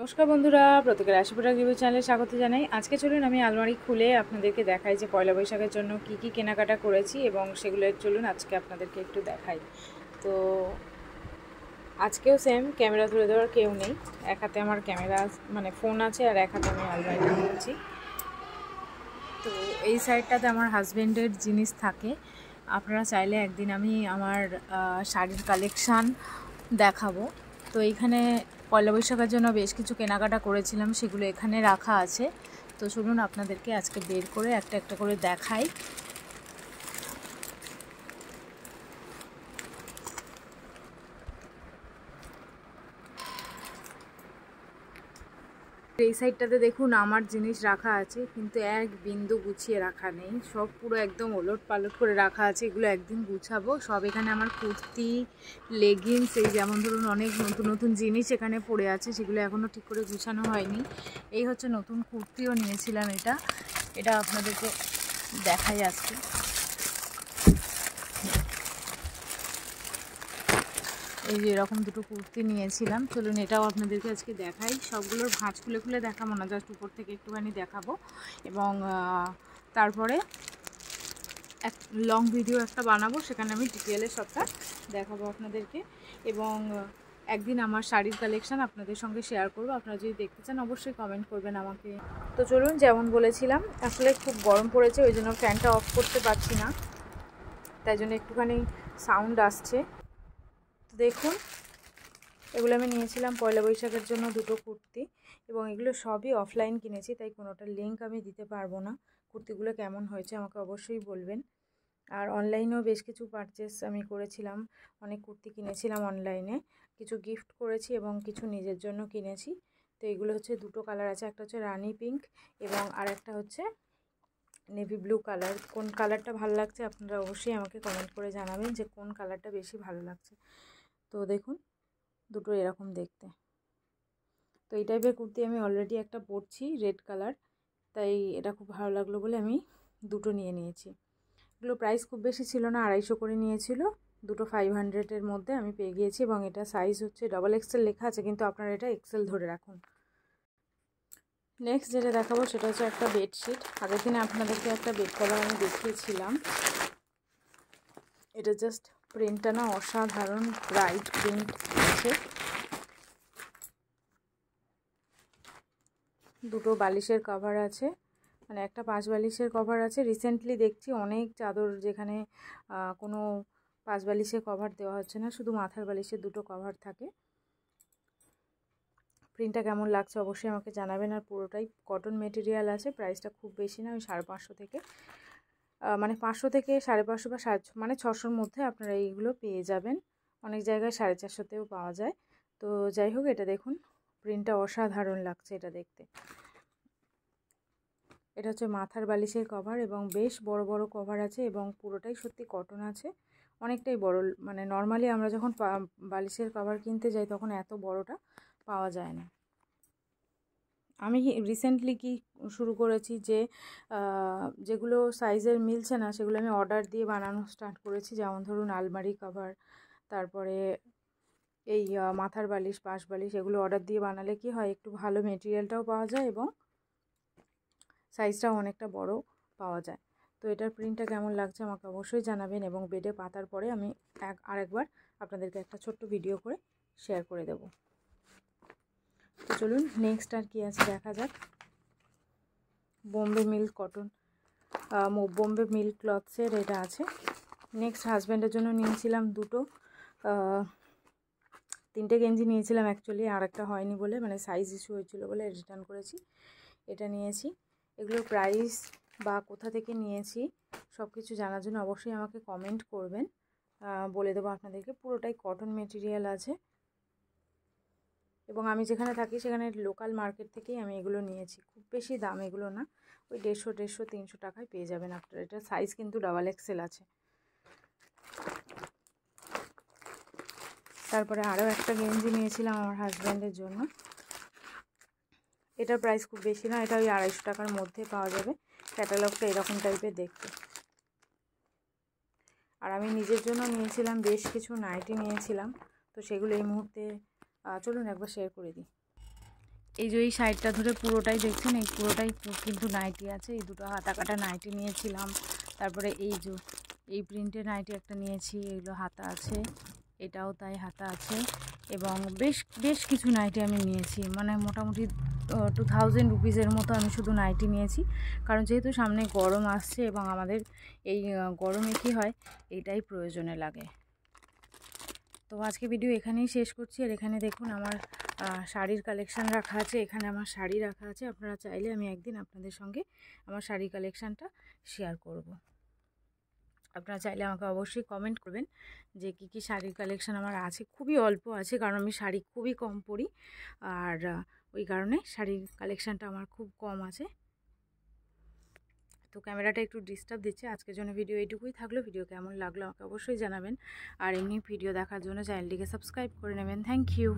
নমস্কার বন্ধুরা, প্রত্যেকের আশীর্বাদ রিভিউ চ্যানেলে স্বাগত জানাই। আজকে চলুন আমি আলমারি খুলে আপনাদেরকে দেখাই যে পয়লা বৈশাখের জন্য কি কি কেনাকাটা করেছি এবং সেগুলো চলুন আজকে আপনাদেরকে একটু দেখাই। তো আজকেও সেম, ক্যামেরা ধরে দেওয়ার কেউ নেই, এক হাতে আমার ক্যামেরা মানে ফোন আছে আর এক হাতে আমি আলমারিটা খুলছি। তো এই সাইডটাতে আমার হাজব্যান্ডের জিনিস থাকে। আপনারা চাইলে একদিন আমি আমার শাড়ির কালেকশান দেখাবো। তো এইখানে পয়লা বৈশাখের জন্য বেশ কিছু কেনাকাটা করেছিলাম, সেগুলো এখানে রাখা আছে। তো চলুন আপনাদেরকে আজকে বের করে একটা একটা করে দেখাই। এই সাইডটাতে দেখুন আমার জিনিস রাখা আছে, কিন্তু এক বিন্দু গুছিয়ে রাখা নেই, সব পুরো একদম ওলট পালট করে রাখা আছে। এগুলো একদিন গুছাবো সব। এখানে আমার কুর্তি, লেগিংস, এই যেমন ধরুন অনেক নতুন নতুন জিনিস এখানে পড়ে আছে, সেগুলো এখনও ঠিক করে গুছানো হয়নি। এই হচ্ছে নতুন কুর্তিও নিয়েছিলাম, এটা আপনাদেরকে দেখাই আজকে। এই যে এরকম দুটো কুর্তি নিয়েছিলাম, চলুন এটাও আপনাদেরকে আজকে দেখাই। সবগুলোর ভাঁজ খুলে খুলে দেখাবো না, জাস্ট উপর থেকে একটুখানি দেখাবো এবং তারপরে এক লং ভিডিও একটা বানাবো, সেখানে আমি ডিটেলে সবটা দেখাবো আপনাদেরকে। এবং একদিন আমার শাড়ির কালেকশান আপনাদের সঙ্গে শেয়ার করবো। আপনারা যদি দেখতে চান অবশ্যই কমেন্ট করবেন আমাকে। তো চলুন, যেমন বলেছিলাম আসলে খুব গরম পড়েছে, ওই জন্য ফ্যানটা অফ করতে পারছি না, তাই জন্য একটুখানি সাউন্ড আসছে। দেখুন, এগুলো আমি নিয়েছিলাম পয়লা বৈশাখের জন্য দুটো কুর্তি, এবং এগুলো সবই অফলাইন কিনেছি, তাই কোনোটার লিঙ্ক আমি দিতে পারবো না। কুর্তিগুলো কেমন হয়েছে আমাকে অবশ্যই বলবেন। আর অনলাইনেও বেশ কিছু পারচেস আমি করেছিলাম, অনেক কুর্তি কিনেছিলাম অনলাইনে, কিছু গিফট করেছি এবং কিছু নিজের জন্য কিনেছি। তো এগুলো হচ্ছে দুটো কালার আছে, একটা হচ্ছে রানি পিঙ্ক এবং আর একটা হচ্ছে নেভি ব্লু কালার। কোন কালারটা ভালো লাগছে আপনারা অবশ্যই আমাকে কমেন্ট করে জানাবেন যে কোন কালারটা বেশি ভালো লাগছে। তো দেখুন, দুটো এরকম দেখতে। তো এই টাইপের কুর্তি আমি অলরেডি একটা পরছি, রেড কালার, তাই এটা খুব ভালো লাগলো বলে আমি দুটো নিয়ে নিয়েছি। এগুলো প্রাইস খুব বেশি ছিল না, 250 করে নিয়েছিল। দুটো 500-এর মধ্যে আমি পেয়ে গিয়েছি, এবং এটা সাইজ হচ্ছে XXL লেখা আছে, কিন্তু আপনারা এটা XL ধরে রাখুন। নেক্সট যেটা দেখাবো সেটা হচ্ছে একটা বেডশিট। আগের দিনে আপনাদেরকে একটা বেড কভার আমি দেখিয়েছিলাম। এটা জাস্ট প্রিন্টটা না অসাধারণ, ব্রাইট প্রিন্ট আছে। দুটো বালিশের কভার আছে, মানে একটা 5 বালিশের কভার আছে। রিসেন্টলি দেখছি অনেক চাদর যেখানে কোনো 5 বালিশের কভার দেওয়া হচ্ছে না, শুধু মাথার বালিশের দুটো কভার থাকে। প্রিন্টটা কেমন লাগছে অবশ্যই আমাকে জানাবেন। আর পুরোটাই কটন মেটেরিয়াল আছে। প্রাইসটা খুব বেশি না, ওই 550 থেকে মানে 500 থেকে 550 বা মানে 600-র মধ্যে আপনারা এইগুলো পেয়ে যাবেন। অনেক জায়গায় 450-তেও পাওয়া যায়। তো যাই হোক, এটা দেখুন, প্রিন্টটা অসাধারণ লাগছে এটা দেখতে। এটা হচ্ছে মাথার বালিশের কভার, এবং বেশ বড় বড় কভার আছে, এবং পুরোটাই সত্যি কটন আছে, অনেকটাই বড়। মানে নর্মালি আমরা যখন বালিশের কভার কিনতে যাই তখন এত বড়টা পাওয়া যায় না। আমি রিসেন্টলি কি শুরু করেছি যে যেগুলো সাইজের মিলছে না সেগুলো আমি অর্ডার দিয়ে বানানো স্টার্ট করেছি। যেমন ধরুন আলমারি কভার, তারপরে এই মাথার বালিশ, পাশ বালিশ, এগুলো অর্ডার দিয়ে বানালে কি হয়, একটু ভালো মেটেরিয়ালটাও পাওয়া যায় এবং সাইজটাও অনেকটা বড় পাওয়া যায়। তো এটার প্রিন্টটা কেমন লাগছে আমাকে অবশ্যই জানাবেন, এবং বেডে পাতার পরে আমি আরেকবার আপনাদেরকে একটা ছোট্ট ভিডিও করে শেয়ার করে দেব। তো চলুন নেক্সট আর কি আছে দেখা যাক। Bombay milk cotton, Bombay milk ক্লথসের এটা আছে। নেক্সট হাজব্যান্ডের জন্য নিয়েছিলাম দুটো, 3টে গেঞ্জি নিয়েছিলাম অ্যাকচুয়ালি, আর একটা হয়নি বলে, মানে সাইজ ইস্যু হয়েছিল বলে রিটার্ন করেছি। এটা নিয়েছি। এগুলোর প্রাইস বা কোথা থেকে নিয়েছি সব কিছু জানার জন্য অবশ্যই আমাকে কমেন্ট করবেন, বলে দেবো আপনাদেরকে। পুরোটাই কটন মেটেরিয়াল আছে, এবং আমি যেখানে থাকি সেখানে লোকাল মার্কেট থেকেই আমি এগুলো নিয়েছি। খুব বেশি দাম এগুলো না, ওই 150-300 টাকায় পেয়ে যাবেন আপনারা। এটা সাইজ কিন্তু XXL আছে। তারপরে আরও একটা গেঞ্জি নিয়েছিলাম আমার হাজব্যান্ডের জন্য। এটার প্রাইস খুব বেশি না, এটা ওই 250 টাকার মধ্যে পাওয়া যাবে। ক্যাটালগটা এরকম টাইপের দেখতে। আর আমি নিজের জন্য নিয়েছিলাম বেশ কিছু নাইটি নিয়েছিলাম, তো সেগুলো এই মুহূর্তে চলুন একবার শেয়ার করে দিই। এই যে এই সাইডটা ধরে পুরোটাই দেখছেন, এই পুরোটাই কিন্তু নাইটি আছে। এই দুটো হাতা কাটা নাইটি নিয়েছিলাম। তারপরে এই যে এই প্রিন্টের নাইটি একটা নিয়েছি, এগুলো হাতা আছে, এটাও তাই হাতা আছে। এবং বেশ কিছু নাইটি আমি নিয়েছি, মানে মোটামুটি 2000 রুপিসের মতো আমি শুধু নাইটি নিয়েছি। কারণ যেহেতু সামনে গরম আসছে এবং আমাদের এই গরমে কী হয়, এটাই প্রয়োজনে লাগে। তো আজকে ভিডিও এখানেই শেষ করছি। আর এখানে দেখুন আমার শাড়ির কালেকশান রাখা আছে, এখানে আমার শাড়ি রাখা আছে। আপনারা চাইলে আমি একদিন আপনাদের সঙ্গে আমার শাড়ি কালেকশানটা শেয়ার করব। আপনারা চাইলে আমাকে অবশ্যই কমেন্ট করবেন যে কী শাড়ির কালেকশান আমার আছে। খুবই অল্প আছে, কারণ আমি শাড়ি খুবই কম পরি, আর ওই কারণে শাড়ির কালেকশানটা আমার খুব কম আছে। তো ক্যামেরাটা একটু ডিস্টার্ব দিচ্ছে। আজকের জন্য ভিডিও এইটুকুই থাকলো। ভিডিও কেমন লাগলো আমাকে অবশ্যই জানাবেন। আর এমনি ভিডিও দেখার জন্য চ্যানেলটিকে সাবস্ক্রাইব করে নেবেন। Thank you.